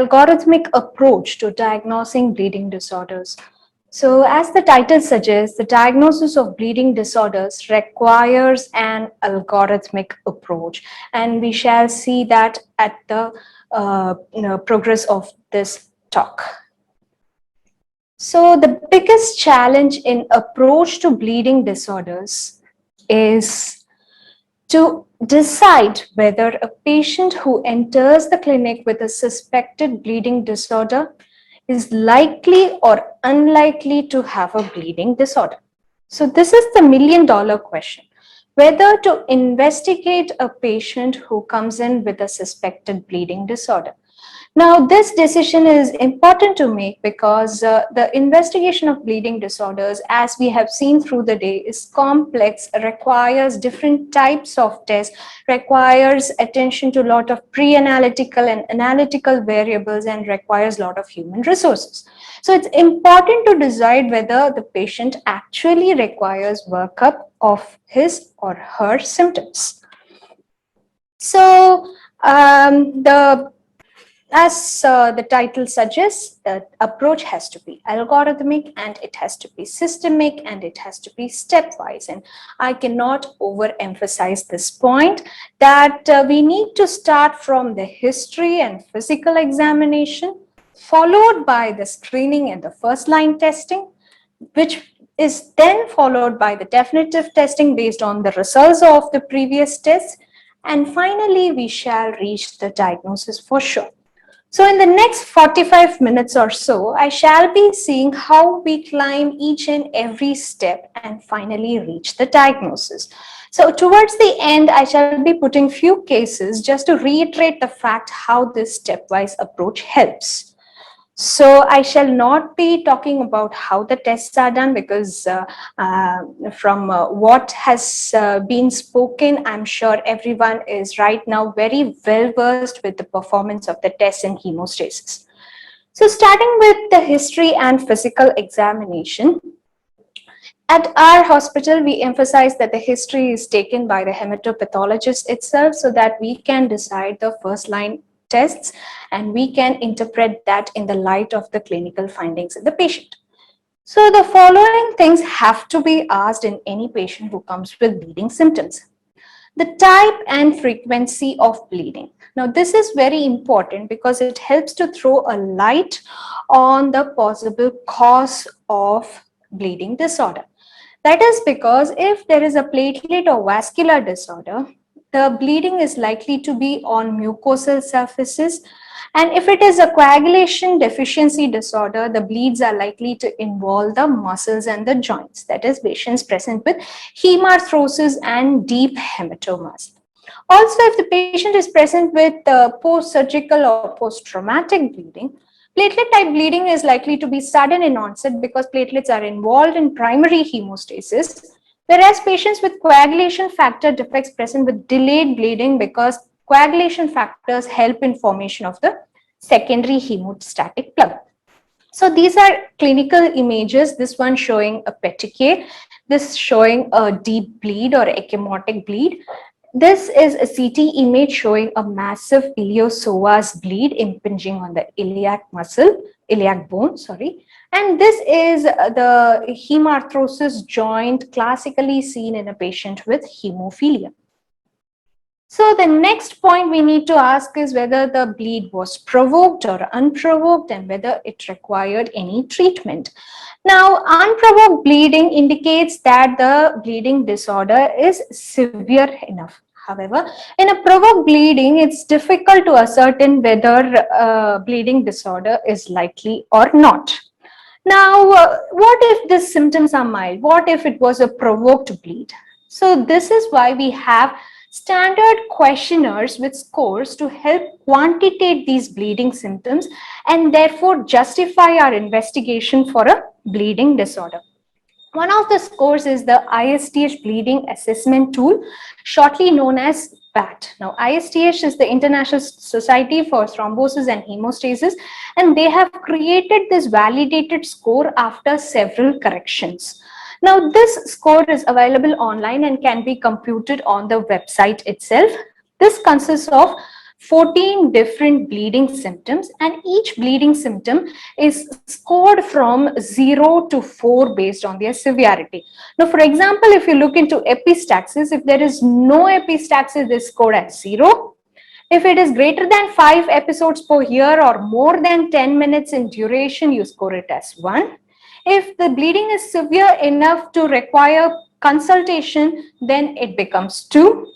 algorithmic approach to diagnosing bleeding disorders. So, as the title suggests, the diagnosis of bleeding disorders requires an algorithmic approach, and we shall see that at the progress of this talk. So, the biggest challenge in approach to bleeding disorders is to decide whether a patient who enters the clinic with a suspected bleeding disorder is likely or unlikely to have a bleeding disorder. So this is the million-dollar question, whether to investigate a patient who comes in with a suspected bleeding disorder. Now, this decision is important to make because the investigation of bleeding disorders, as we have seen through the day, is complex, requires different types of tests, requires attention to a lot of pre-analytical and analytical variables, and requires a lot of human resources. So it's important to decide whether the patient actually requires workup of his or her symptoms. So as the title suggests, the approach has to be algorithmic, and it has to be systemic, and it has to be stepwise. And I cannot overemphasize this point that we need to start from the history and physical examination, followed by the screening and the first line testing, which is then followed by the definitive testing based on the results of the previous tests. And finally, we shall reach the diagnosis for sure. So in the next 45 minutes or so, I shall be seeing how we climb each and every step and finally reach the diagnosis. So towards the end, I shall be putting few cases just to reiterate the fact how this stepwise approach helps. So I shall not be talking about how the tests are done because from what has been spoken, I'm sure everyone is right now very well versed with the performance of the tests in hemostasis. So starting with the history and physical examination, at our hospital, we emphasize that the history is taken by the hematopathologist itself so that we can decide the first line tests and we can interpret that in the light of the clinical findings in the patient. So the following things have to be asked in any patient who comes with bleeding symptoms. The type and frequency of bleeding. Now this is very important because it helps to throw a light on the possible cause of bleeding disorder. That is because if there is a platelet or vascular disorder, the bleeding is likely to be on mucosal surfaces. And if it is a coagulation deficiency disorder, the bleeds are likely to involve the muscles and the joints. That is, patients present with hemarthrosis and deep hematomas. Also, if the patient is present with post-surgical or post-traumatic bleeding, platelet type bleeding is likely to be sudden in onset because platelets are involved in primary hemostasis. Whereas patients with coagulation factor defects present with delayed bleeding because coagulation factors help in formation of the secondary hemostatic plug. So these are clinical images, this one showing a petechiae, this showing a deep bleed or ecchymotic bleed. This is a CT image showing a massive iliopsoas bleed impinging on the iliac muscle, iliac bone, sorry. And this is the hemarthrosis joint classically seen in a patient with hemophilia. So the next point we need to ask is whether the bleed was provoked or unprovoked and whether it required any treatment. Now, unprovoked bleeding indicates that the bleeding disorder is severe enough. However, in a provoked bleeding, it's difficult to ascertain whether bleeding disorder is likely or not. Now, what if the symptoms are mild? What if it was a provoked bleed? So this is why we have standard questionnaires with scores to help quantitate these bleeding symptoms and therefore justify our investigation for a bleeding disorder. One of the scores is the ISTH bleeding assessment tool, shortly known as PAT. Now, ISTH is the International Society for Thrombosis and Hemostasis, and they have created this validated score after several corrections. Now, this score is available online and can be computed on the website itself. This consists of 14 different bleeding symptoms, and each bleeding symptom is scored from 0 to 4 based on their severity. Now, for example, if you look into epistaxis, if there is no epistaxis, it is scored at 0. If it is greater than 5 episodes per year or more than 10 minutes in duration, you score it as 1. If the bleeding is severe enough to require consultation, then it becomes 2.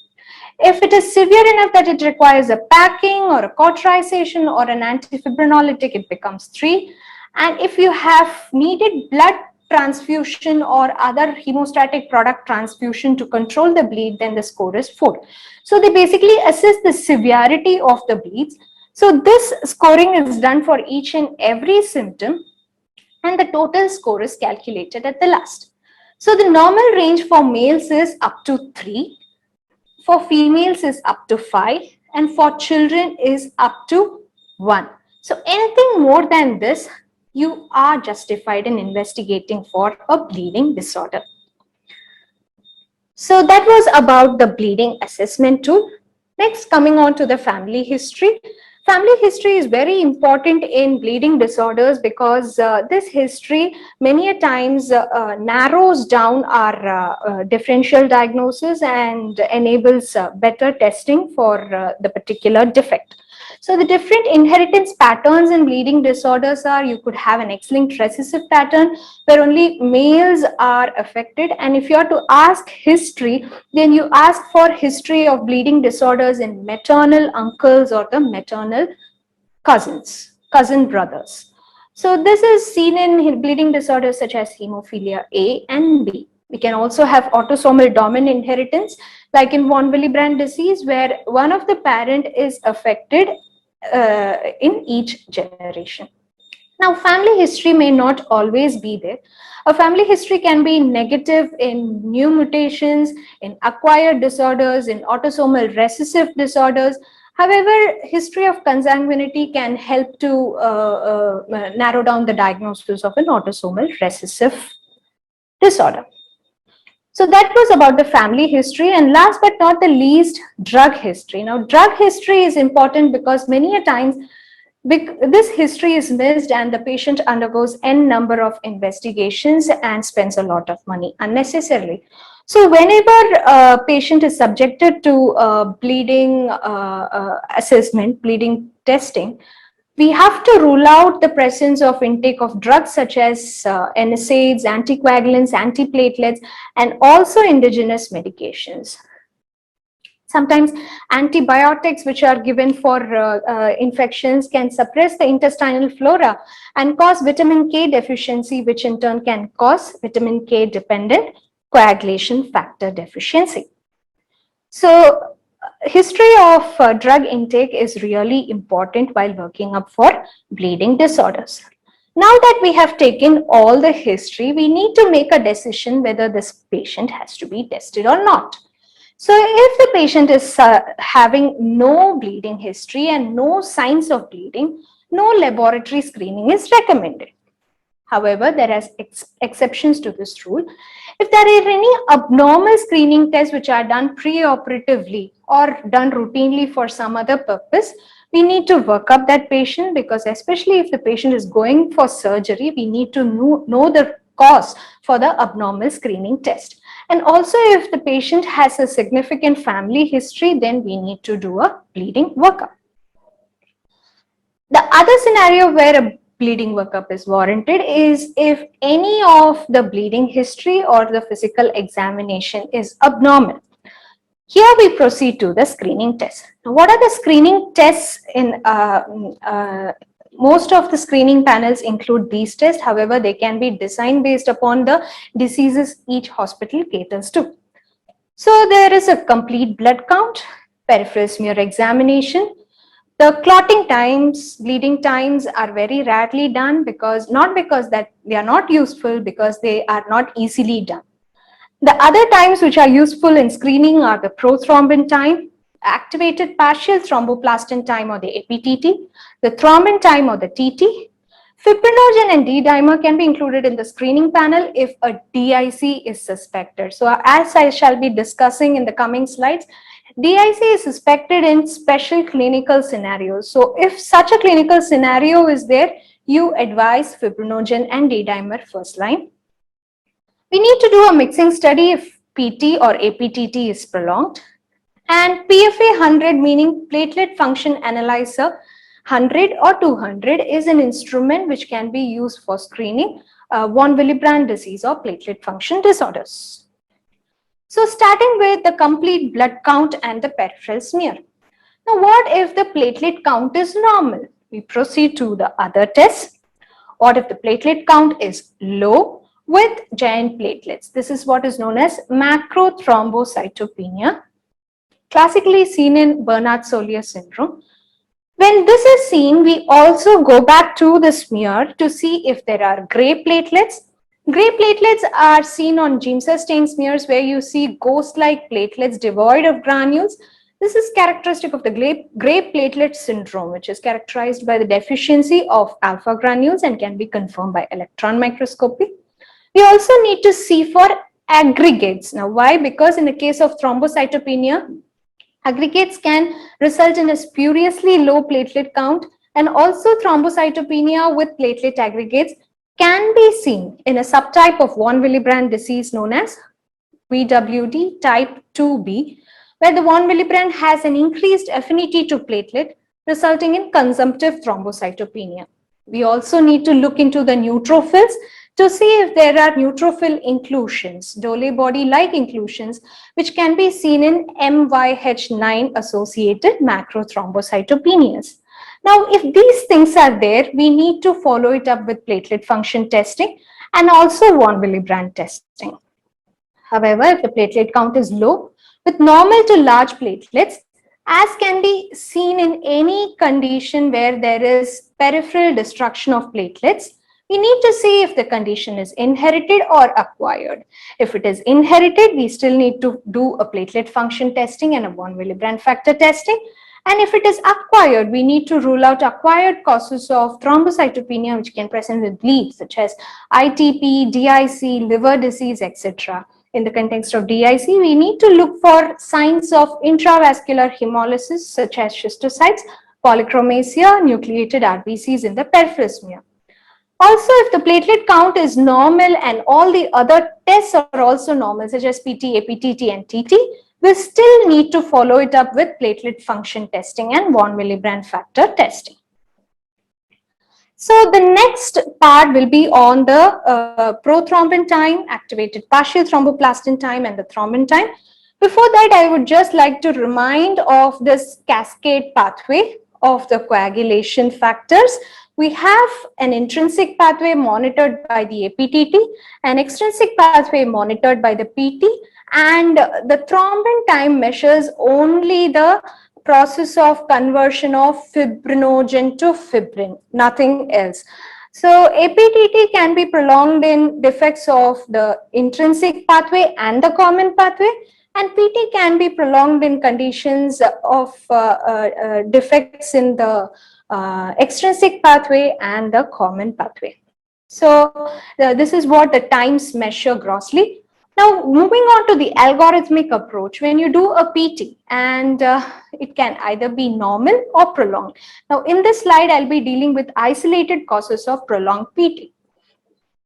If it is severe enough that it requires a packing or a cauterization or an antifibrinolytic, it becomes 3. And if you have needed blood transfusion or other hemostatic product transfusion to control the bleed, then the score is 4. So they basically assess the severity of the bleeds. So this scoring is done for each and every symptom, and the total score is calculated at the last. So the normal range for males is up to 3. For females is up to 5, and for children is up to 1. So anything more than this, you are justified in investigating for a bleeding disorder. So that was about the bleeding assessment tool. Next, coming on to the family history. Family history is very important in bleeding disorders because this history many a times narrows down our differential diagnosis and enables better testing for the particular defect. So the different inheritance patterns in bleeding disorders are, you could have an X-linked recessive pattern where only males are affected, and if you are to ask history, then you ask for history of bleeding disorders in maternal uncles or the maternal cousin brothers. So this is seen in bleeding disorders such as hemophilia A and B. We can also have autosomal dominant inheritance like in von Willebrand disease, where one of the parent is affected in each generation. Now, family history may not always be there. A family history can be negative in new mutations, in acquired disorders, in autosomal recessive disorders. However, history of consanguinity can help to narrow down the diagnosis of an autosomal recessive disorder. So that was about the family history, and last but not the least, drug history. Now, drug history is important because many a times this history is missed and the patient undergoes n number of investigations and spends a lot of money unnecessarily. So whenever a patient is subjected to bleeding assessment, bleeding testing, we have to rule out the presence of intake of drugs such as NSAIDs, anticoagulants, antiplatelets, and also indigenous medications. Sometimes antibiotics which are given for infections can suppress the intestinal flora and cause vitamin K deficiency, which in turn can cause vitamin K dependent coagulation factor deficiency. So history of drug intake is really important while working up for bleeding disorders. Now that we have taken all the history, we need to make a decision whether this patient has to be tested or not. So if the patient is having no bleeding history and no signs of bleeding, no laboratory screening is recommended. However, there are exceptions to this rule. If there are any abnormal screening tests which are done pre-operatively or done routinely for some other purpose, we need to work up that patient, because especially if the patient is going for surgery, we need to know the cause for the abnormal screening test. And also, if the patient has a significant family history, then we need to do a bleeding workup. The other scenario where a bleeding workup is warranted is if any of the bleeding history or the physical examination is abnormal. Here we proceed to the screening test. Now, what are the screening tests? In most of the screening panels include these tests. However, they can be designed based upon the diseases each hospital caters to. So there is a complete blood count, peripheral smear examination. The clotting times, bleeding times are very rarely done, because not because that they are not useful, because they are not easily done. The other times which are useful in screening are the prothrombin time, activated partial thromboplastin time or the APTT, the thrombin time or the TT. Fibrinogen and D-dimer can be included in the screening panel if a DIC is suspected. So as I shall be discussing in the coming slides, DIC is suspected in special clinical scenarios. So if such a clinical scenario is there, you advise fibrinogen and D-dimer first line. We need to do a mixing study if PT or APTT is prolonged. And PFA 100, meaning platelet function analyzer 100 or 200, is an instrument which can be used for screening von Willebrand disease or platelet function disorders. So starting with the complete blood count and the peripheral smear. Now what if the platelet count is normal? We proceed to the other test. What if the platelet count is low with giant platelets? This is what is known as macrothrombocytopenia, classically seen in Bernard-Solier syndrome. When this is seen, we also go back to the smear to see if there are gray platelets. Gray platelets are seen on Giemsa stain smears where you see ghost-like platelets devoid of granules. This is characteristic of the gray platelet syndrome, which is characterized by the deficiency of alpha granules and can be confirmed by electron microscopy. We also need to see for aggregates. Now, why? Because in the case of thrombocytopenia, aggregates can result in a spuriously low platelet count, and also thrombocytopenia with platelet aggregates can be seen in a subtype of von Willebrand disease known as VWD type 2B, where the von Willebrand has an increased affinity to platelet, resulting in consumptive thrombocytopenia. We also need to look into the neutrophils to see if there are neutrophil inclusions, Dole body-like inclusions, which can be seen in MYH9-associated macrothrombocytopenias. Now, if these things are there, we need to follow it up with platelet function testing and also von Willebrand testing. However, if the platelet count is low with normal to large platelets, as can be seen in any condition where there is peripheral destruction of platelets, we need to see if the condition is inherited or acquired. If it is inherited, we still need to do a platelet function testing and a von Willebrand factor testing. And if it is acquired, we need to rule out acquired causes of thrombocytopenia which can present with bleed, such as ITP, DIC, liver disease, etc. In the context of DIC, we need to look for signs of intravascular hemolysis such as schistocytes, polychromasia, nucleated RBCs in the peripheral smear. Also, if the platelet count is normal and all the other tests are also normal, such as PT, APTT, and TT, we still need to follow it up with platelet function testing and von Willebrand factor testing. So the next part will be on the prothrombin time, activated partial thromboplastin time, and the thrombin time. Before that, I would just like to remind of this cascade pathway of the coagulation factors. We have an intrinsic pathway monitored by the APTT, an extrinsic pathway monitored by the PT, and the thrombin time measures only the process of conversion of fibrinogen to fibrin, nothing else. So APTT can be prolonged in defects of the intrinsic pathway and the common pathway, and PT can be prolonged in conditions of defects in the extrinsic pathway and the common pathway. So this is what the times measure grossly. Now, moving on to the algorithmic approach, when you do a PT and it can either be normal or prolonged. Now, in this slide, I'll be dealing with isolated causes of prolonged PT.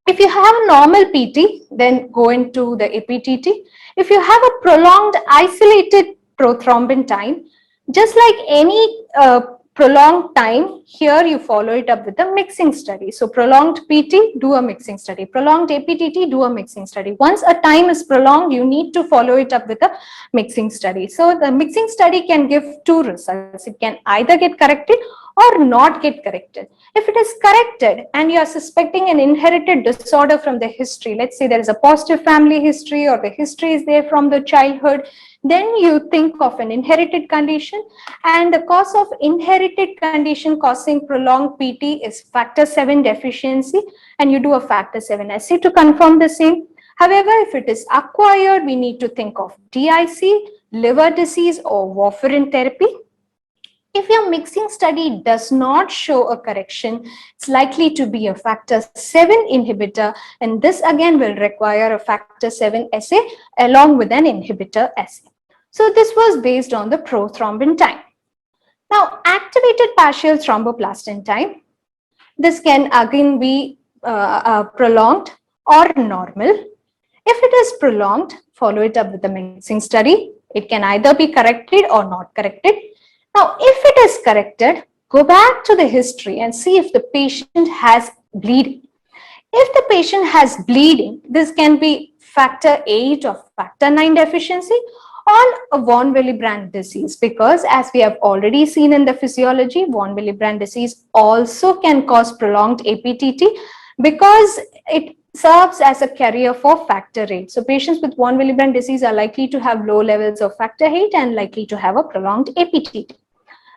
If you have a normal PT, then go into the APTT. If you have a prolonged isolated prothrombin time, just like any prolonged time, here you follow it up with a mixing study. So prolonged PT, do a mixing study. Prolonged APTT, do a mixing study. Once a time is prolonged, you need to follow it up with a mixing study. So the mixing study can give two results. It can either get corrected or not get corrected. If it is corrected and you are suspecting an inherited disorder from the history, let's say there is a positive family history or the history is there from the childhood, then you think of an inherited condition, and the cause of inherited condition causing prolonged PT is factor 7 deficiency, and you do a factor 7 assay to confirm the same. However, if it is acquired, we need to think of DIC, liver disease, or warfarin therapy. If your mixing study does not show a correction, it's likely to be a factor 7 inhibitor, and this again will require a factor 7 assay along with an inhibitor assay. So this was based on the prothrombin time. Now, activated partial thromboplastin time, this can again be prolonged or normal. If it is prolonged, follow it up with the mixing study. It can either be corrected or not corrected. Now, if it is corrected, go back to the history and see if the patient has bleeding. If the patient has bleeding, this can be factor 8 or factor 9 deficiency or a von Willebrand disease, because as we have already seen in the physiology, von Willebrand disease also can cause prolonged APTT because it serves as a carrier for factor 8. So patients with von Willebrand disease are likely to have low levels of factor 8 and likely to have a prolonged APTT.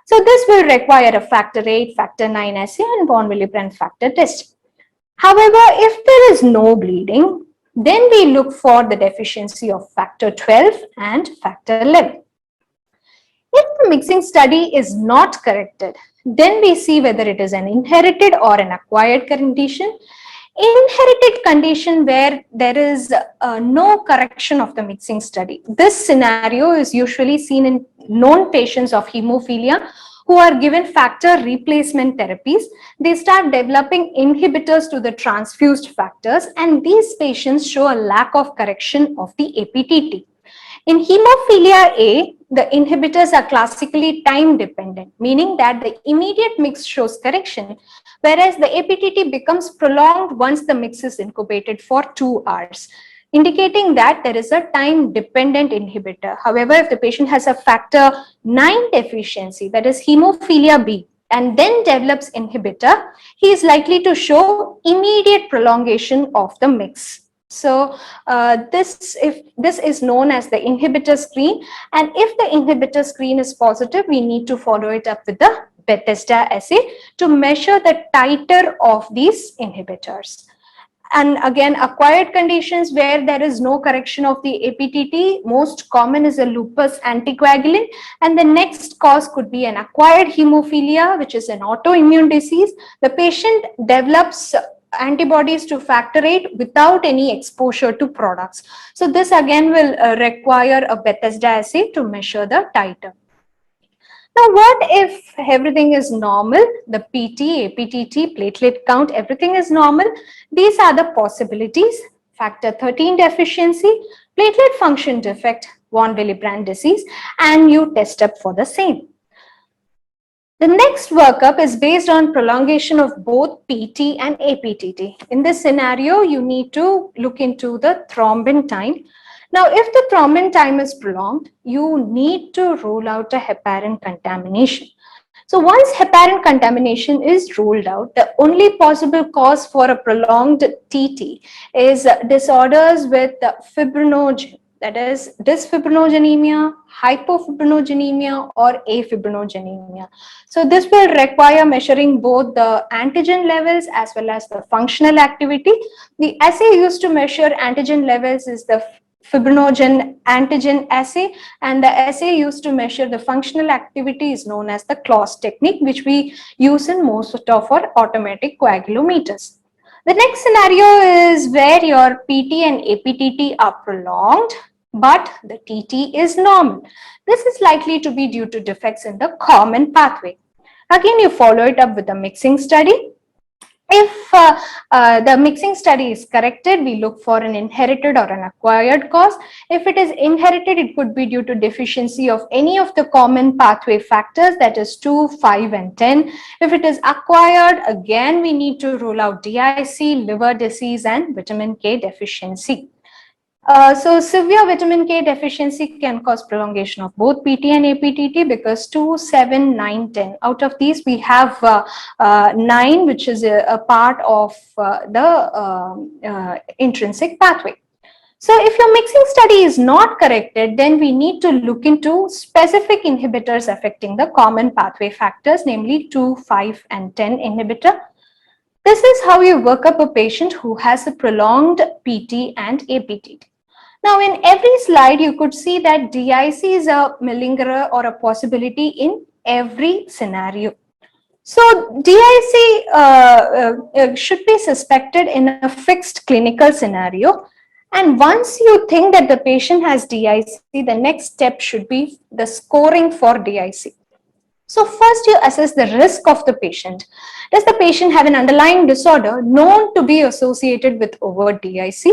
So this will require a factor 8, factor 9 assay and von Willebrand factor test. However, if there is no bleeding, then we look for the deficiency of factor 12 and factor 11. If the mixing study is not corrected, then we see whether it is an inherited or an acquired condition. Inherited condition where there is no correction of the mixing study. This scenario is usually seen in known patients of hemophilia who are given factor replacement therapies. They start developing inhibitors to the transfused factors, and these patients show a lack of correction of the APTT. In hemophilia A, the inhibitors are classically time dependent, meaning that the immediate mix shows correction, whereas the APTT becomes prolonged once the mix is incubated for 2 hours, indicating that there is a time dependent inhibitor. However, if the patient has a factor 9 deficiency, that is hemophilia B, and then develops inhibitor, he is likely to show immediate prolongation of the mix. So this is known as the inhibitor screen, and if the inhibitor screen is positive, we need to follow it up with the Bethesda assay to measure the titer of these inhibitors. And again, acquired conditions where there is no correction of the APTT, most common is a lupus anticoagulant, and the next cause could be an acquired hemophilia, which is an autoimmune disease. The patient develops antibodies to factor 8 without any exposure to products. So this again will require a Bethesda assay to measure the titer. Now, what if everything is normal? The PT, APTT, platelet count, everything is normal. These are the possibilities: factor 13 deficiency, platelet function defect, von Willebrand disease, and you test up for the same. The next workup is based on prolongation of both PT and APTT. In this scenario, you need to look into the thrombin time. Now, if the thrombin time is prolonged, you need to rule out a heparin contamination. So once heparin contamination is ruled out, the only possible cause for a prolonged TT is disorders with fibrinogen, that is dysfibrinogenemia, hypofibrinogenemia, or afibrinogenemia. So this will require measuring both the antigen levels as well as the functional activity. The assay used to measure antigen levels is the fibrinogen antigen assay, and the assay used to measure the functional activity is known as the Claus technique, which we use in most of our automatic coagulometers. The next scenario is where your PT and APTT are prolonged, but the TT is normal. This is likely to be due to defects in the common pathway. Again, you follow it up with a mixing study. If the mixing study is corrected, we look for an inherited or an acquired cause. If it is inherited, it could be due to deficiency of any of the common pathway factors, that is 2, 5, and 10. If it is acquired, again, we need to rule out DIC, liver disease, and vitamin K deficiency. So severe vitamin K deficiency can cause prolongation of both PT and APTT because 2, 7, 9, 10. Out of these, we have 9, which is a part of the intrinsic pathway. So if your mixing study is not corrected, then we need to look into specific inhibitors affecting the common pathway factors, namely 2, 5, and 10 inhibitor. This is how you work up a patient who has a prolonged PT and APTT. Now, in every slide, you could see that DIC is a malingerer or a possibility in every scenario. So, DIC should be suspected in a fixed clinical scenario. And once you think that the patient has DIC, the next step should be the scoring for DIC. So first you assess the risk of the patient. Does the patient have an underlying disorder known to be associated with overt DIC?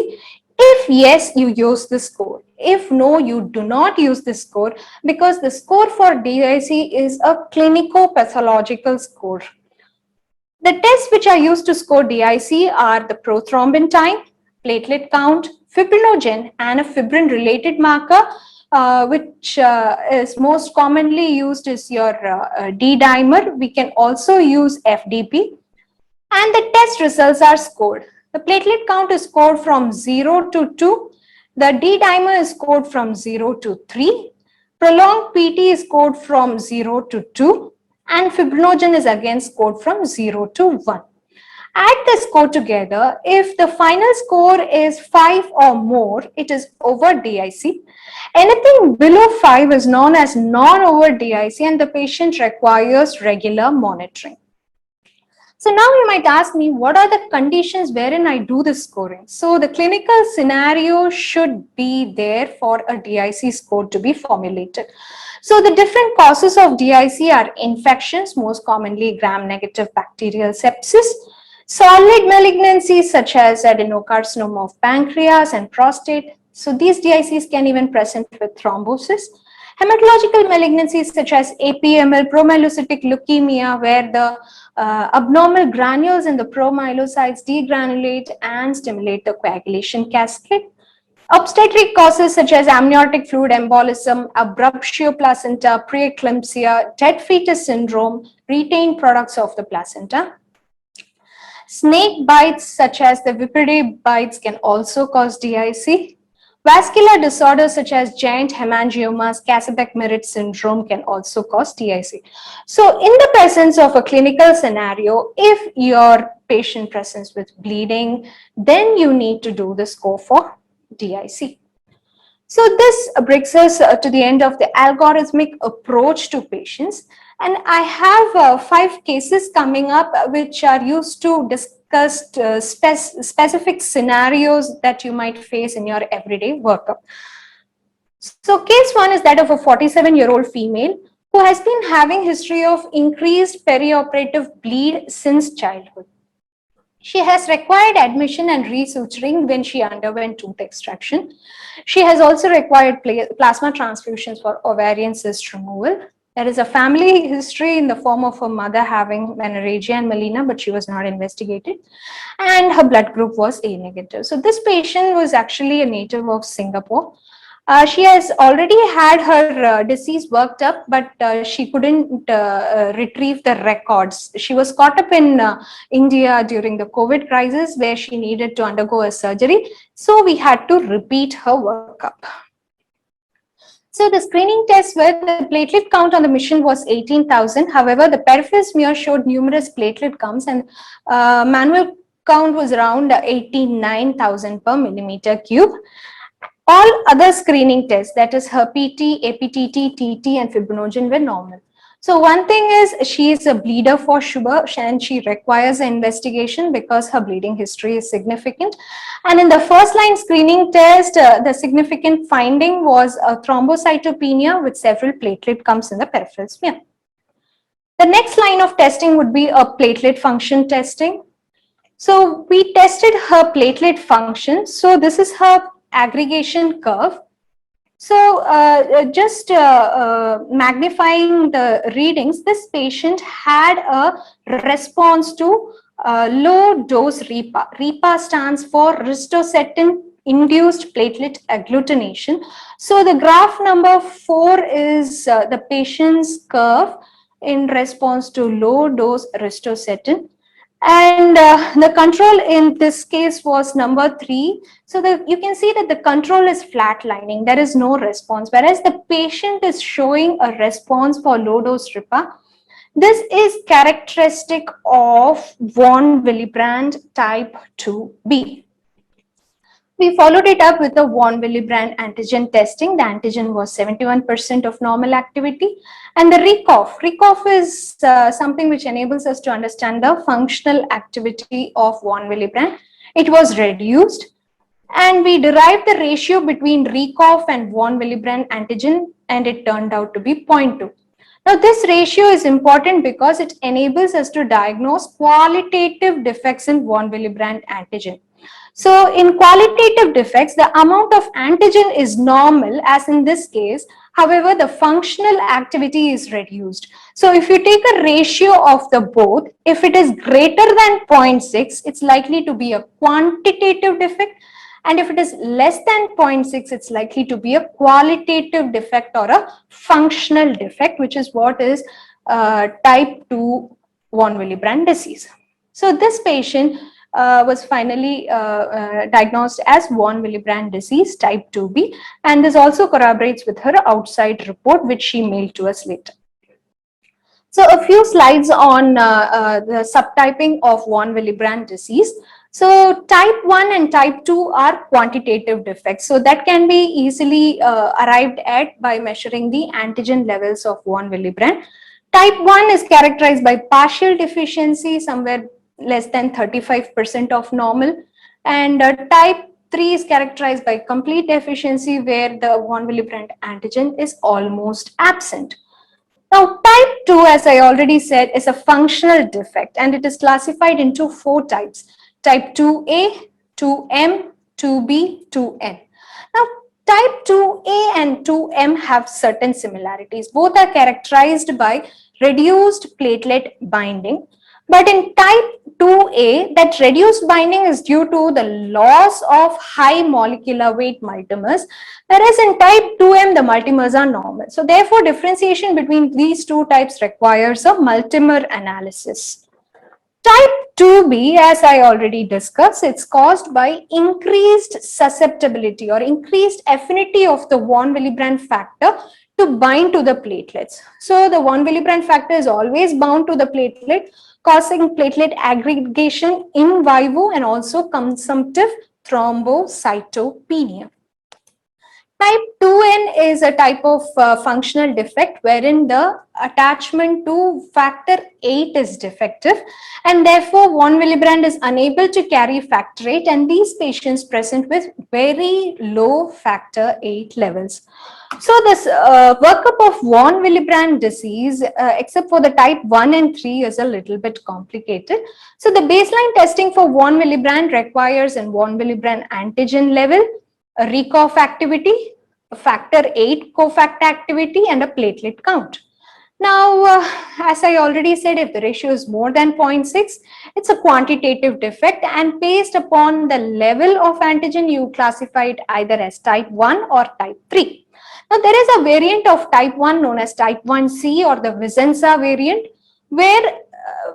If yes, you use the score. If no, you do not use the score, because the score for DIC is a clinico-pathological score. The tests which are used to score DIC are the prothrombin time, platelet count, fibrinogen, and a fibrin-related marker, which is most commonly used is your D-dimer. We can also use FDP, and the test results are scored. The platelet count is scored from 0 to 2. The D-dimer is scored from 0 to 3. Prolonged PT is scored from 0 to 2. And fibrinogen is again scored from 0 to 1. Add the score together. If the final score is 5 or more, it is over DIC. Anything below 5 is known as non-over DIC, and the patient requires regular monitoring. So now you might ask me, what are the conditions wherein I do this scoring? So the clinical scenario should be there for a DIC score to be formulated. So the different causes of DIC are infections, most commonly gram-negative bacterial sepsis, solid malignancies such as adenocarcinoma of pancreas and prostate. So these DICs can even present with thrombosis. Hematological malignancies such as APML, promyelocytic leukemia, where the abnormal granules in the promyelocytes degranulate and stimulate the coagulation cascade. Obstetric causes such as amniotic fluid embolism, abruptio placenta, preeclampsia, dead fetus syndrome, retained products of the placenta. Snake bites such as the Willebrand bites can also cause DIC. Vascular disorders such as giant hemangiomas, Kasabek-Merritt syndrome can also cause DIC. So in the presence of a clinical scenario, if your patient presents with bleeding, then you need to do the score for DIC. So this brings us to the end of the algorithmic approach to patients. And I have 5 cases coming up which are used to discuss specific scenarios that you might face in your everyday workup. So case 1 is that of a 47-year-old female who has been having history of increased perioperative bleed since childhood. She has required admission and resuturing when she underwent tooth extraction. She has also required plasma transfusions for ovarian cyst removal. There is a family history in the form of her mother having menorrhagia and melena, but she was not investigated. And her blood group was A negative. So this patient was actually a native of Singapore. She has already had her disease worked up, but she couldn't retrieve the records. She was caught up in India during the COVID crisis where she needed to undergo a surgery. So we had to repeat her workup. So the screening test where the platelet count on the mission was 18,000. However, the peripheral smear showed numerous platelet counts and manual count was around 89,000 per millimeter cube. All other screening tests, that is her PT, APTT, TT, and fibrinogen were normal. So one thing is she is a bleeder for sure and she requires an investigation because her bleeding history is significant. And in the first line screening test, the significant finding was a thrombocytopenia with several platelet counts in the peripheral smear. The next line of testing would be a platelet function testing. So we tested her platelet function. So this is her aggregation curve. So just magnifying the readings, this patient had a response to low dose RIPA. RIPA stands for ristocetin induced platelet agglutination. So the graph number 4 is the patient's curve in response to low dose ristocetin. And the control in this case was number 3. So you can see that the control is flatlining. There is no response, whereas the patient is showing a response for low dose RIPA. This is characteristic of von Willebrand type 2B. We followed it up with the von Willebrand antigen testing. The antigen was 71% of normal activity. And the recough. Recough is something which enables us to understand the functional activity of von Willebrand. It was reduced. And we derived the ratio between Rekoff and von Willebrand antigen, and it turned out to be 0.2. Now, this ratio is important because it enables us to diagnose qualitative defects in von Willebrand antigen. So, in qualitative defects, the amount of antigen is normal, as in this case. However, the functional activity is reduced. So, if you take a ratio of the both, if it is greater than 0.6, it's likely to be a quantitative defect. And if it is less than 0.6, it's likely to be a qualitative defect or a functional defect, which is what is type 2 von Willebrand disease. So this patient was finally diagnosed as von Willebrand disease type 2B, and this also corroborates with her outside report, which she mailed to us later. So a few slides on the subtyping of von Willebrand disease. So type 1 and type 2 are quantitative defects. So that can be easily arrived at by measuring the antigen levels of von Willebrand. Type 1 is characterized by partial deficiency, somewhere less than 35% of normal. And type 3 is characterized by complete deficiency, where the von Willebrand antigen is almost absent. Now, type 2, as I already said, is a functional defect, and it is classified into 4 types: type 2A, 2M, 2B, 2N. Now, type 2A and 2M have certain similarities. Both are characterized by reduced platelet binding. But in type 2A, that reduced binding is due to the loss of high molecular weight multimers, whereas in type 2M, the multimers are normal. So therefore, differentiation between these two types requires a multimer analysis. Type 2B, as I already discussed, it's caused by increased susceptibility or increased affinity of the von Willebrand factor to bind to the platelets. So the von Willebrand factor is always bound to the platelet, causing platelet aggregation in vivo and also consumptive thrombocytopenia. Type 2N is a type of functional defect wherein the attachment to factor 8 is defective, and therefore von Willebrand is unable to carry factor 8, and these patients present with very low factor 8 levels. So this workup of von Willebrand disease, except for the type 1 and 3, is a little bit complicated. So the baseline testing for von Willebrand requires a von Willebrand antigen level, a Rekoff activity, a factor 8 cofactor activity, and a platelet count. Now, as I already said, if the ratio is more than 0.6, it's a quantitative defect, and based upon the level of antigen, you classify it either as type 1 or type 3. Now, there is a variant of type 1 known as type 1C or the Vicenza variant, where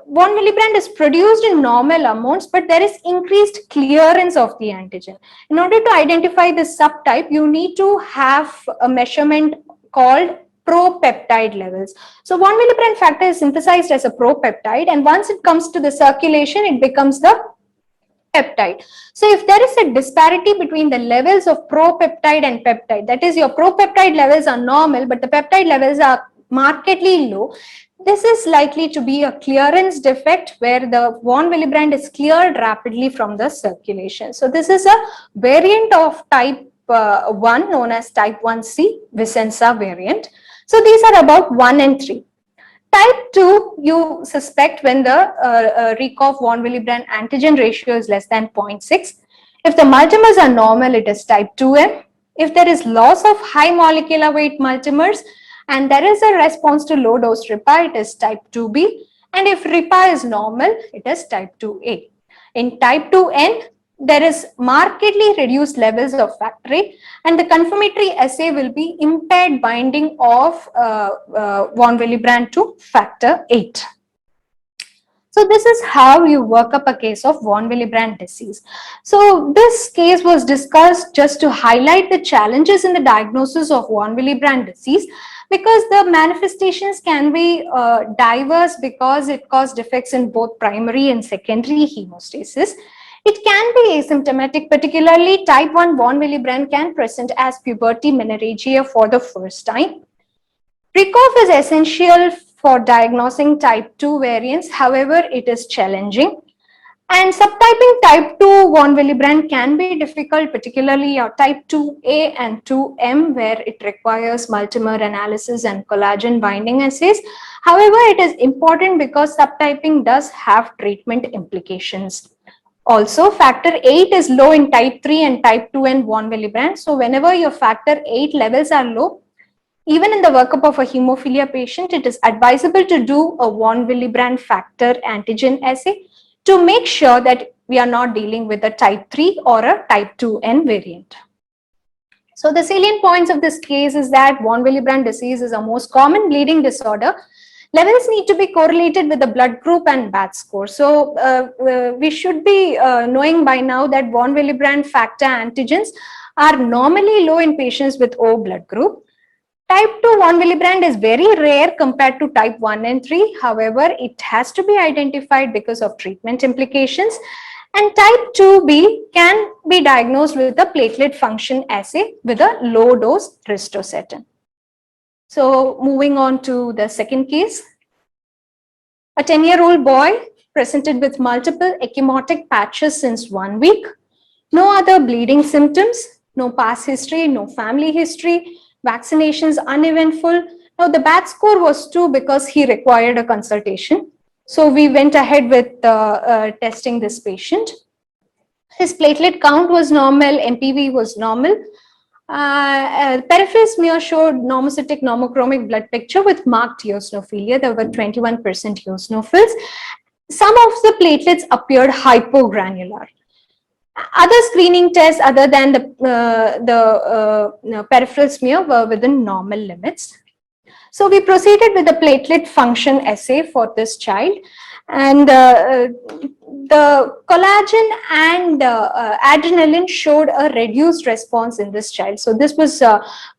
von Willebrand is produced in normal amounts, but there is increased clearance of the antigen. In order to identify this subtype, you need to have a measurement called propeptide levels. So von Willebrand factor is synthesized as a propeptide, and once it comes to the circulation, it becomes the peptide. So if there is a disparity between the levels of propeptide and peptide, that is, your propeptide levels are normal, but the peptide levels are markedly low, this is likely to be a clearance defect where the von Willebrand is cleared rapidly from the circulation. So this is a variant of type 1 known as type 1C Vicenza variant. So these are about 1 and 3. Type 2, you suspect when the Rekoff von Willebrand antigen ratio is less than 0.6. If the multimers are normal, it is type 2M. If there is loss of high molecular weight multimers and there is a response to low dose RIPA, it is type 2B. And if RIPA is normal, it is type 2A. In type 2N, there is markedly reduced levels of factor VIII, and the confirmatory assay will be impaired binding of von Willebrand to factor VIII. So this is how you work up a case of von Willebrand disease. So this case was discussed just to highlight the challenges in the diagnosis of von Willebrand disease, because the manifestations can be diverse because it causes defects in both primary and secondary hemostasis. It can be asymptomatic, particularly type 1 von Willebrand can present as puberty menorrhagia for the first time. Rekoff is essential for diagnosing type 2 variants, however, it is challenging. And subtyping type 2 von Willebrand can be difficult, particularly type 2A and 2M, where it requires multimer analysis and collagen binding assays. However, it is important because subtyping does have treatment implications. Also, factor 8 is low in type 3 and type 2 and von Willebrand. So whenever your factor 8 levels are low, even in the workup of a hemophilia patient, it is advisable to do a von Willebrand factor antigen assay to make sure that we are not dealing with a type 3 or a type 2N variant. So the salient points of this case is that von Willebrand disease is a most common bleeding disorder. Levels need to be correlated with the blood group and BAT score. So we should be knowing by now that von Willebrand factor antigens are normally low in patients with O blood group. Type 2 von Willebrand is very rare compared to type 1 and 3. However, it has to be identified because of treatment implications. And type 2B can be diagnosed with a platelet function assay with a low dose ristocetin. So moving on to the second case. A 10-year-old boy presented with multiple ecchymotic patches since 1 week. No other bleeding symptoms, no past history, no family history, vaccinations uneventful. Now the BAT score was 2 because he required a consultation. So we went ahead with testing this patient. His platelet count was normal, MPV was normal. Peripheral smear showed normocytic normochromic blood picture with marked eosinophilia. There were 21% eosinophils. Some of the platelets appeared hypogranular. Other screening tests other than the peripheral smear were within normal limits. So we proceeded with the platelet function assay for this child, and the collagen and adrenaline showed a reduced response in this child. So this was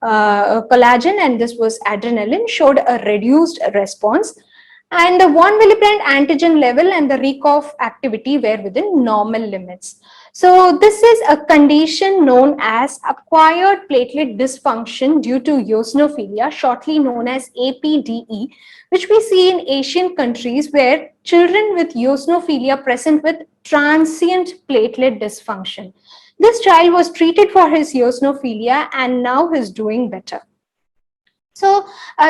collagen and this was adrenaline, showed a reduced response. And the von Willebrand antigen level and the recough activity were within normal limits. So this is a condition known as acquired platelet dysfunction due to eosinophilia, shortly known as APDE, which we see in Asian countries where children with eosinophilia present with transient platelet dysfunction. This child was treated for his eosinophilia and now is doing better. So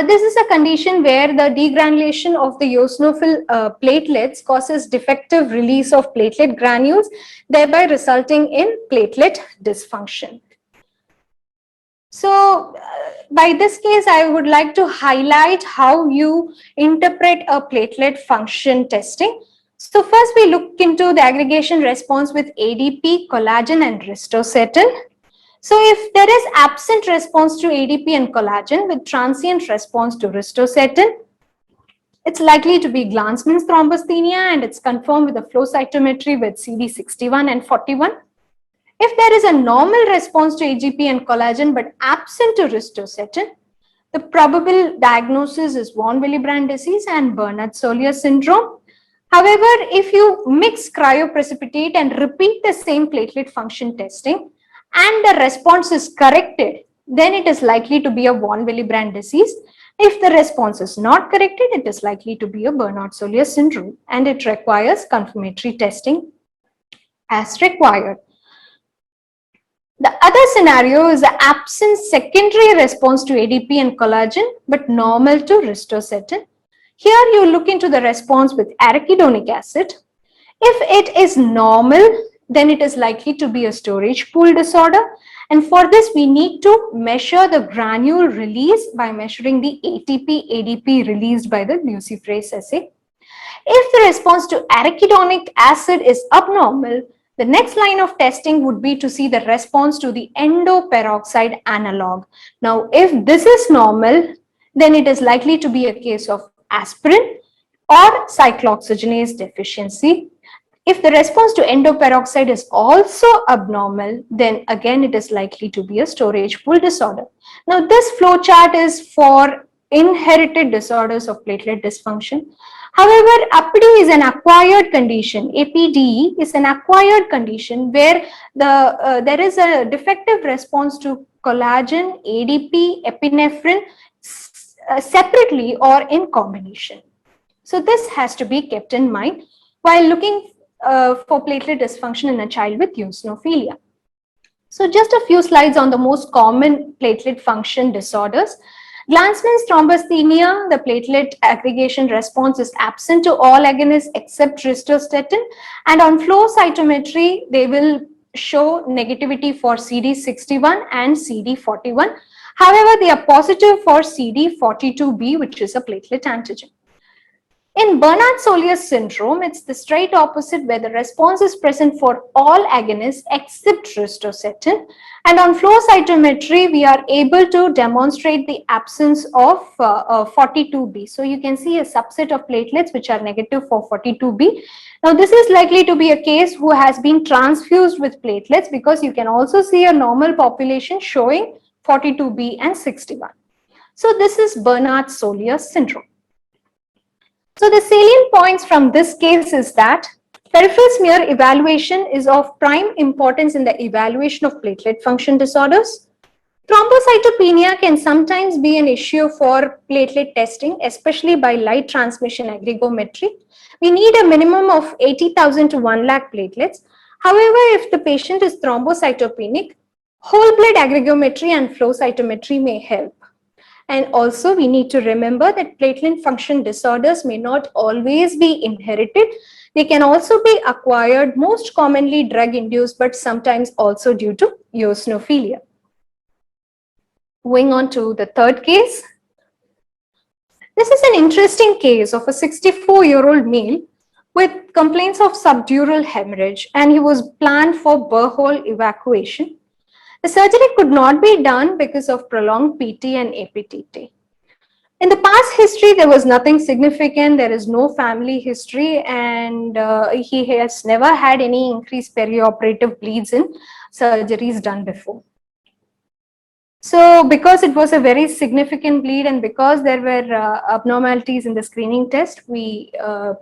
this is a condition where the degranulation of the eosinophil platelets causes defective release of platelet granules, thereby resulting in platelet dysfunction. So by this case, I would like to highlight how you interpret a platelet function testing. So first we look into the aggregation response with ADP, collagen and ristocetin. So if there is absent response to ADP and collagen with transient response to ristocetin, it's likely to be Glanzmann's thrombasthenia and it's confirmed with a flow cytometry with CD61 and 41. If there is a normal response to AGP and collagen but absent to ristocetin, the probable diagnosis is von Willebrand disease and Bernard-Solier syndrome. However, if you mix cryoprecipitate and repeat the same platelet function testing, and the response is corrected, then it is likely to be a von Willebrand disease. If the response is not corrected, it is likely to be a Bernard-Solier syndrome, and it requires confirmatory testing as required. The other scenario is the absent secondary response to ADP and collagen, but normal to ristocetin. Here you look into the response with arachidonic acid. If it is normal, then it is likely to be a storage pool disorder. And for this, we need to measure the granule release by measuring the ATP, ADP released by the luciferase assay. If the response to arachidonic acid is abnormal, the next line of testing would be to see the response to the endoperoxide analog. Now, if this is normal, then it is likely to be a case of aspirin or cyclooxygenase deficiency. If the response to endoperoxide is also abnormal, then again it is likely to be a storage pool disorder. Now this flow chart is for inherited disorders of platelet dysfunction. However, APDE is an acquired condition. APDE is an acquired condition where there is a defective response to collagen, ADP, epinephrine separately or in combination. So this has to be kept in mind while looking for platelet dysfunction in a child with eosinophilia. So just a few slides on the most common platelet function disorders. Glanzmann's thrombocythemia, the platelet aggregation response is absent to all agonists except ristostatin, and on flow cytometry, they will show negativity for CD61 and CD41. However, they are positive for CD42B, which is a platelet antigen. In Bernard-Solius syndrome, it's the straight opposite where the response is present for all agonists except ristostatin. And on flow cytometry, we are able to demonstrate the absence of 42B. So you can see a subset of platelets which are negative for 42B. Now this is likely to be a case who has been transfused with platelets, because you can also see a normal population showing 42B and 61. So this is Bernard-Solius syndrome. So the salient points from this case is that peripheral smear evaluation is of prime importance in the evaluation of platelet function disorders. Thrombocytopenia can sometimes be an issue for platelet testing, especially by light transmission aggregometry. We need a minimum of 80,000 to 1 lakh platelets. However, if the patient is thrombocytopenic, whole blood aggregometry and flow cytometry may help. And also we need to remember that platelet function disorders may not always be inherited. They can also be acquired, most commonly drug-induced, but sometimes also due to eosinophilia. Going on to the third case. This is an interesting case of a 64-year-old male with complaints of subdural hemorrhage, and he was planned for burr-hole evacuation. The surgery could not be done because of prolonged PT and APTT. In the past history, there was nothing significant. There is no family history, and he has never had any increased perioperative bleeds in surgeries done before. So because it was a very significant bleed and because there were abnormalities in the screening test, we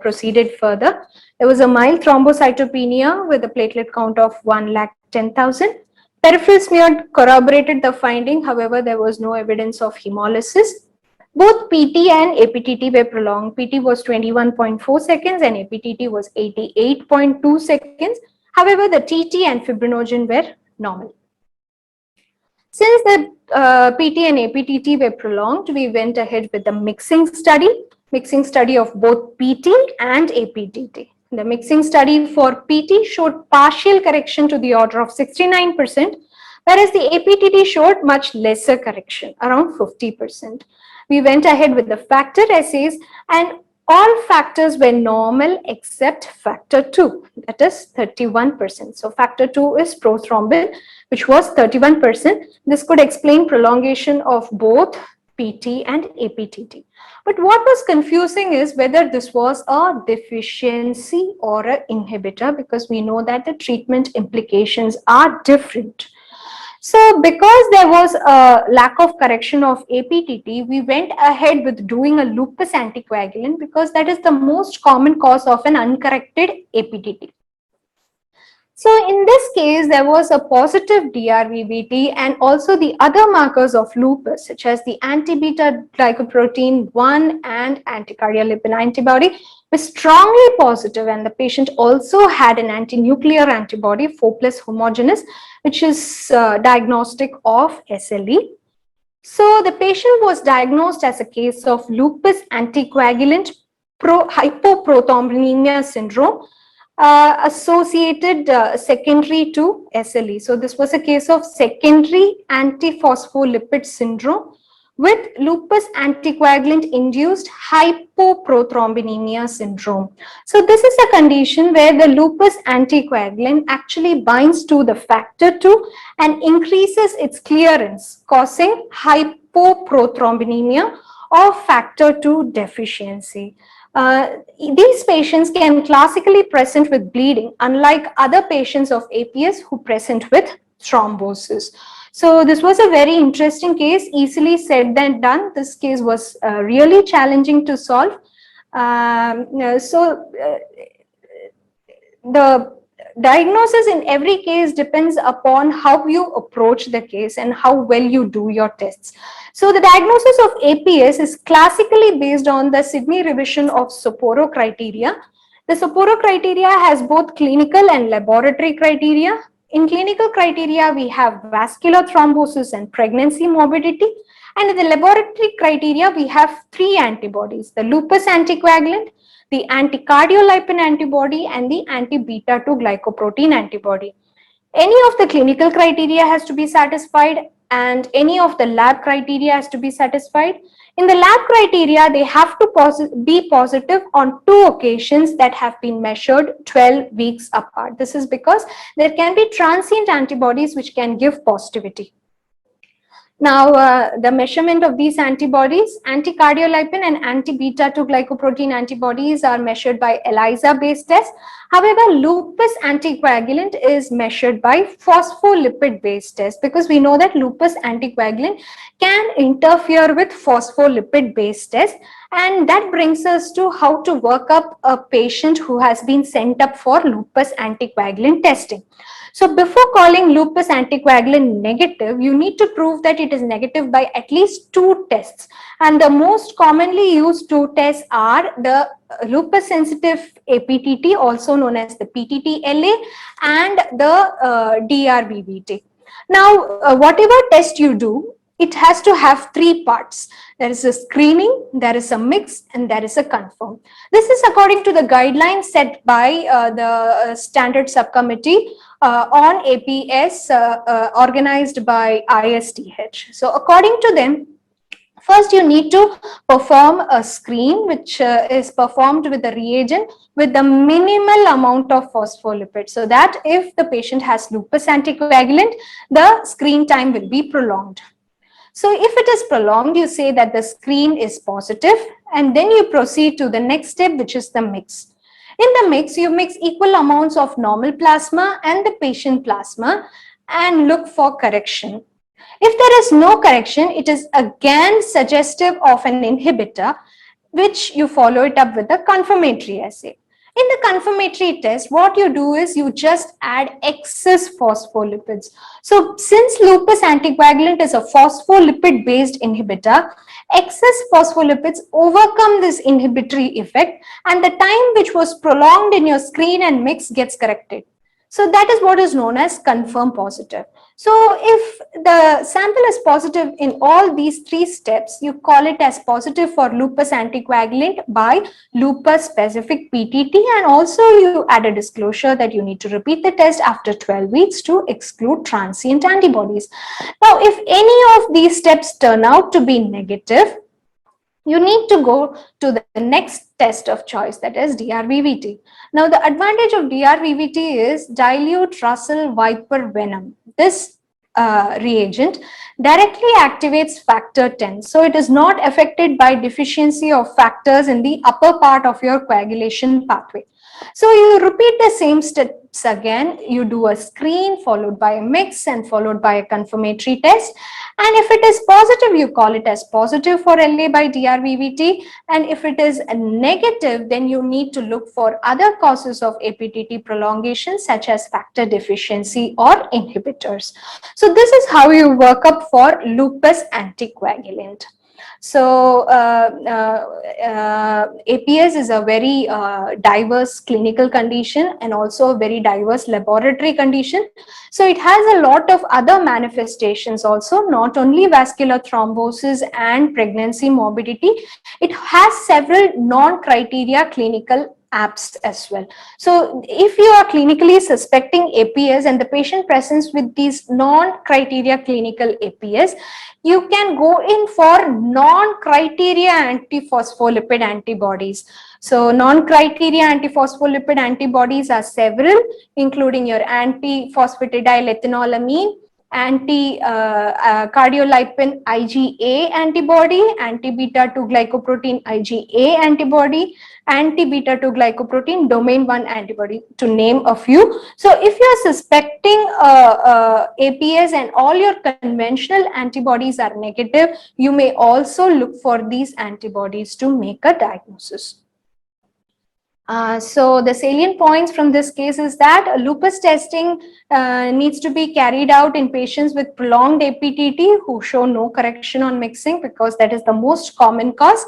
proceeded further. There was a mild thrombocytopenia with a platelet count of 1,10,000. Peripheral smear corroborated the finding. However, there was no evidence of hemolysis. Both PT and APTT were prolonged. PT was 21.4 seconds and APTT was 88.2 seconds. However, the TT and fibrinogen were normal. Since the PT and APTT were prolonged, we went ahead with the mixing study of both PT and APTT. The mixing study for PT showed partial correction to the order of 69%, whereas the APTT showed much lesser correction, around 50%. We went ahead with the factor assays and all factors were normal except factor 2, that is 31%. So factor 2 is prothrombin, which was 31%. This could explain prolongation of both PT and APTT. But what was confusing is whether this was a deficiency or an inhibitor, because we know that the treatment implications are different. So because there was a lack of correction of APTT, we went ahead with doing a lupus anticoagulant because that is the most common cause of an uncorrected APTT. So in this case, there was a positive DRVBT and also the other markers of lupus, such as the anti-beta glycoprotein 1 and anti-cardiolipin antibody, were strongly positive, and the patient also had an anti-nuclear antibody 4+ homogeneous, which is diagnostic of SLE. So the patient was diagnosed as a case of lupus anticoagulant hypoprothrombinemia syndrome, associated secondary to SLE. So this was a case of secondary antiphospholipid syndrome with lupus anticoagulant induced hypoprothrombinemia syndrome. So this is a condition where the lupus anticoagulant actually binds to the factor 2 and increases its clearance, causing hypoprothrombinemia or factor 2 deficiency. These patients can classically present with bleeding, unlike other patients of APS who present with thrombosis. So this was a very interesting case, easily said than done. This case was really challenging to solve. The diagnosis in every case depends upon how you approach the case and how well you do your tests. So the diagnosis of APS is classically based on the Sydney revision of Sapporo criteria. The Sapporo criteria has both clinical and laboratory criteria. In clinical criteria, we have vascular thrombosis and pregnancy morbidity. And in the laboratory criteria, we have three antibodies: the lupus anticoagulant, the anticardiolipin antibody, and the anti-beta 2 glycoprotein antibody. Any of the clinical criteria has to be satisfied, and any of the lab criteria has to be satisfied. In the lab criteria, they have to be positive on two occasions that have been measured 12 weeks apart. This is because there can be transient antibodies which can give positivity. Now, the measurement of these antibodies, anticardiolipin and anti-beta 2 glycoprotein antibodies are measured by ELISA-based tests. However, lupus anticoagulant is measured by phospholipid-based tests, because we know that lupus anticoagulant can interfere with phospholipid-based tests. And that brings us to how to work up a patient who has been sent up for lupus anticoagulant testing. So before calling lupus anticoagulant negative, you need to prove that it is negative by at least two tests. And the most commonly used two tests are the lupus sensitive APTT, also known as the PTT-LA, and the DRVVT. Now, whatever test you do, it has to have three parts. There is a screening, there is a mix, and there is a confirm. This is according to the guidelines set by the standard subcommittee on APS organized by ISTH. So according to them, first you need to perform a screen, which is performed with a reagent with the minimal amount of phospholipids, so that if the patient has lupus anticoagulant, the screen time will be prolonged. So if it is prolonged, you say that the screen is positive, and then you proceed to the next step, which is the mix. In the mix, you mix equal amounts of normal plasma and the patient plasma and look for correction. If there is no correction, it is again suggestive of an inhibitor, which you follow it up with a confirmatory assay. In the confirmatory test, what you do is you just add excess phospholipids. So since lupus anticoagulant is a phospholipid-based inhibitor, excess phospholipids overcome this inhibitory effect, and the time which was prolonged in your screen and mix gets corrected. So that is what is known as confirm positive. So if the sample is positive in all these three steps, you call it as positive for lupus anticoagulant by lupus specific PTT, and also you add a disclosure that you need to repeat the test after 12 weeks to exclude transient antibodies. Now, if any of these steps turn out to be negative, you need to go to the next test of choice, that is DRVVT. Now, the advantage of DRVVT is dilute Russell Viper venom. This reagent directly activates factor 10. So it is not affected by deficiency of factors in the upper part of your coagulation pathway. So you repeat the same steps again. You do a screen followed by a mix and followed by a confirmatory test. And if it is positive, you call it as positive for LA by DRVVT. And if it is a negative, then you need to look for other causes of APTT prolongation, such as factor deficiency or inhibitors. So this is how you work up for lupus anticoagulant. So APS is a very diverse clinical condition and also a very diverse laboratory condition. So it has a lot of other manifestations also, not only vascular thrombosis and pregnancy morbidity. It has several non-criteria clinical apps as well. So if you are clinically suspecting APS and the patient presents with these non-criteria clinical APS, you can go in for non-criteria antiphospholipid antibodies. So non-criteria antiphospholipid antibodies are several, including your anti-phosphatidylethynolamine, anti-cardiolipin IgA antibody, anti-beta 2 glycoprotein IgA antibody, anti-beta 2 glycoprotein domain 1 antibody, to name a few. So if you are suspecting APS and all your conventional antibodies are negative, you may also look for these antibodies to make a diagnosis. So the salient points from this case is that lupus testing needs to be carried out in patients with prolonged APTT who show no correction on mixing, because that is the most common cause.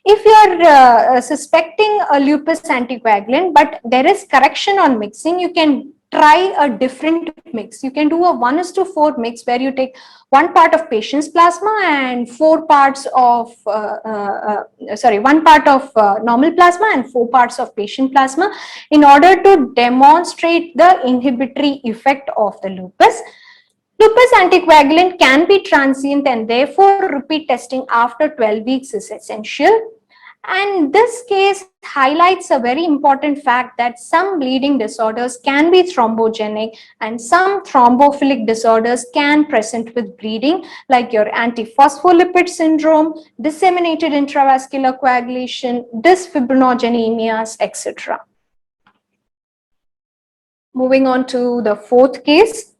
If you are suspecting a lupus anticoagulant but there is correction on mixing, you can try a different mix. You can do a 1:4 mix where you take 1 part of patient's plasma and 4 parts of sorry, 1 part of normal plasma and 4 parts of patient plasma, in order to demonstrate the inhibitory effect of the lupus. Lupus anticoagulant can be transient, and therefore repeat testing after 12 weeks is essential. And this case highlights a very important fact that some bleeding disorders can be thrombogenic and some thrombophilic disorders can present with bleeding, like your antiphospholipid syndrome, disseminated intravascular coagulation, dysfibrinogeniemias, etc. Moving on to the fourth case.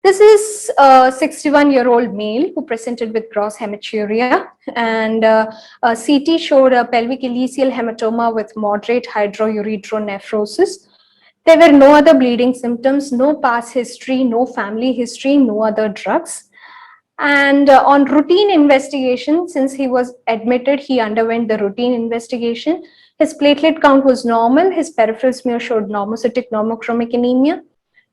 This is a 61-year-old male who presented with gross hematuria, and a CT showed a pelvic ileal hematoma with moderate hydroureteronephrosis. There were no other bleeding symptoms, no past history, no family history, no other drugs. And on routine investigation, since he was admitted, he underwent the routine investigation. His platelet count was normal. His peripheral smear showed normocytic normochromic anemia.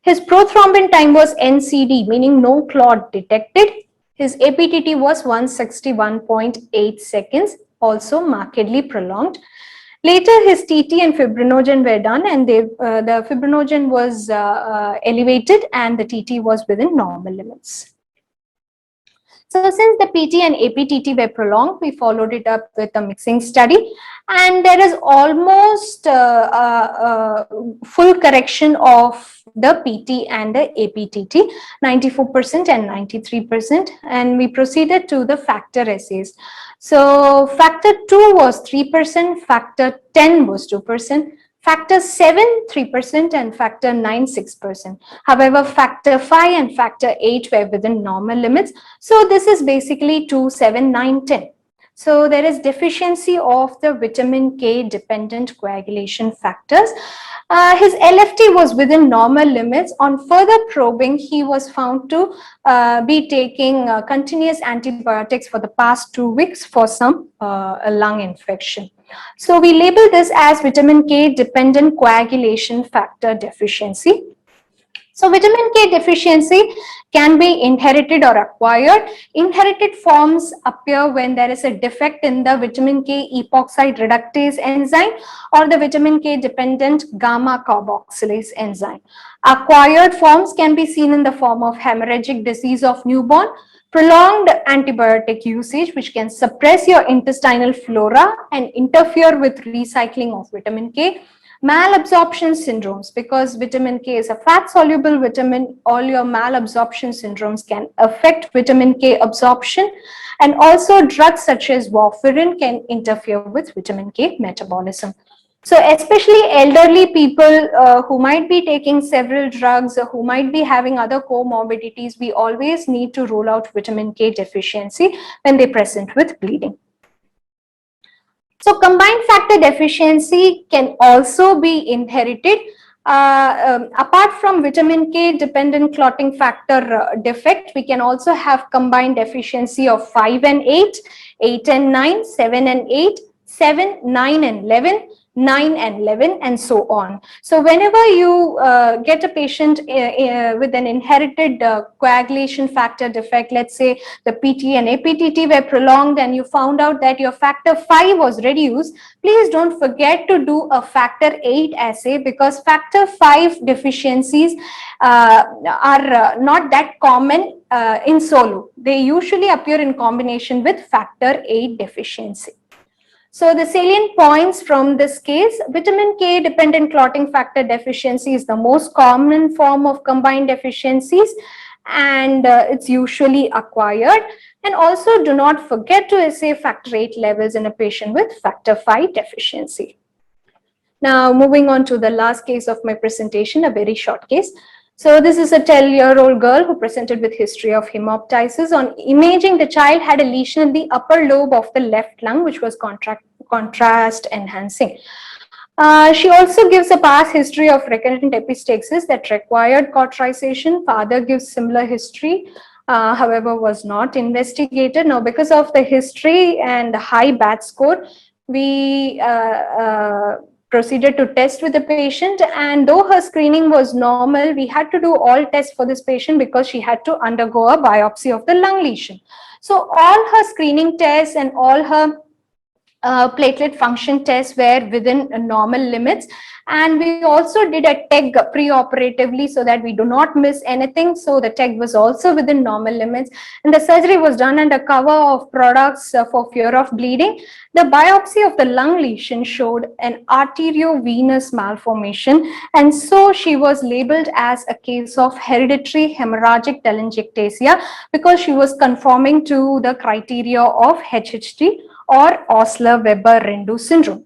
His prothrombin time was NCD, meaning no clot detected. His APTT was 161.8 seconds, also markedly prolonged. Later, his TT and fibrinogen were done, and the fibrinogen was elevated and the TT was within normal limits. So since the PT and APTT were prolonged, we followed it up with a mixing study, and there is almost full correction of the PT and the APTT, 94% and 93%, and we proceeded to the factor assays. So factor 2 was 3%, factor 10 was 2%, factor 7, 3%, and factor 9, 6%. However, factor 5 and factor 8 were within normal limits. So this is basically 2, 7, 9, 10. So there is deficiency of the vitamin K dependent coagulation factors. His LFT was within normal limits. On further probing, he was found to be taking continuous antibiotics for the past 2 weeks for some lung infection. So we label this as vitamin K dependent coagulation factor deficiency. So vitamin K deficiency can be inherited or acquired. Inherited forms appear when there is a defect in the vitamin K epoxide reductase enzyme or the vitamin K dependent gamma carboxylase enzyme. Acquired forms can be seen in the form of hemorrhagic disease of newborn, prolonged antibiotic usage, which can suppress your intestinal flora and interfere with recycling of vitamin K. Malabsorption syndromes, because vitamin K is a fat soluble vitamin, all your malabsorption syndromes can affect vitamin K absorption, and also drugs such as warfarin can interfere with vitamin K metabolism. So especially elderly people who might be taking several drugs, who might be having other comorbidities, we always need to rule out vitamin K deficiency when they present with bleeding. So combined factor deficiency can also be inherited. Apart from vitamin K dependent clotting factor defect, we can also have combined deficiency of 5 and 8, 8 and 9, 7 and 8, 7, 9 and 11, 9 and 11, and so on. So whenever you get a patient with an inherited coagulation factor defect, let's say the PT and APTT were prolonged and you found out that your factor 5 was reduced, please don't forget to do a factor 8 assay, because factor 5 deficiencies are not that common in solo. They usually appear in combination with factor 8 deficiency. So the salient points from this case: vitamin K dependent clotting factor deficiency is the most common form of combined deficiencies, and it's usually acquired. And also do not forget to assay factor 8 levels in a patient with factor 5 deficiency. Now moving on to the last case of my presentation, a very short case. So this is a 10-year-old girl who presented with history of hemoptysis. On imaging, the child had a lesion in the upper lobe of the left lung, which was contrast enhancing. She also gives a past history of recurrent epistaxis that required cauterization. Father gives similar history, however, was not investigated. Now, because of the history and the high BAT score, we proceeded to test with the patient, and though her screening was normal, we had to do all tests for this patient because she had to undergo a biopsy of the lung lesion. So all her screening tests and all her platelet function tests were within normal limits, and we also did a TEG pre-operatively so that we do not miss anything. So the TEG was also within normal limits, and the surgery was done under cover of products for fear of bleeding. The biopsy of the lung lesion showed an arteriovenous malformation, and so she was labeled as a case of hereditary hemorrhagic telangiectasia because she was conforming to the criteria of HHT or Osler-Weber-Rendu syndrome.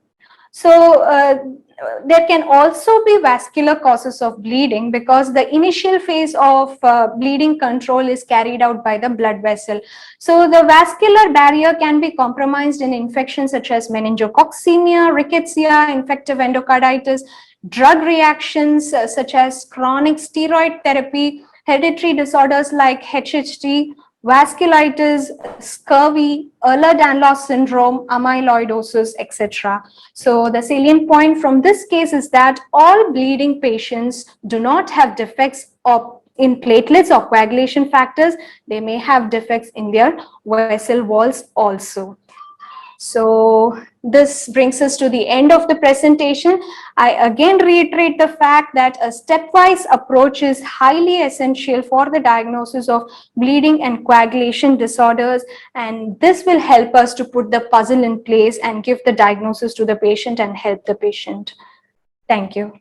So there can also be vascular causes of bleeding because the initial phase of bleeding control is carried out by the blood vessel. So the vascular barrier can be compromised in infections such as meningococcemia, rickettsia, infective endocarditis, drug reactions such as chronic steroid therapy, hereditary disorders like HHT, vasculitis, scurvy, Ehlers-Danlos syndrome, amyloidosis, etc. So the salient point from this case is that all bleeding patients do not have defects in platelets or coagulation factors. They may have defects in their vessel walls also. So this brings us to the end of the presentation. I again reiterate the fact that a stepwise approach is highly essential for the diagnosis of bleeding and coagulation disorders, and this will help us to put the puzzle in place and give the diagnosis to the patient and help the patient. Thank you.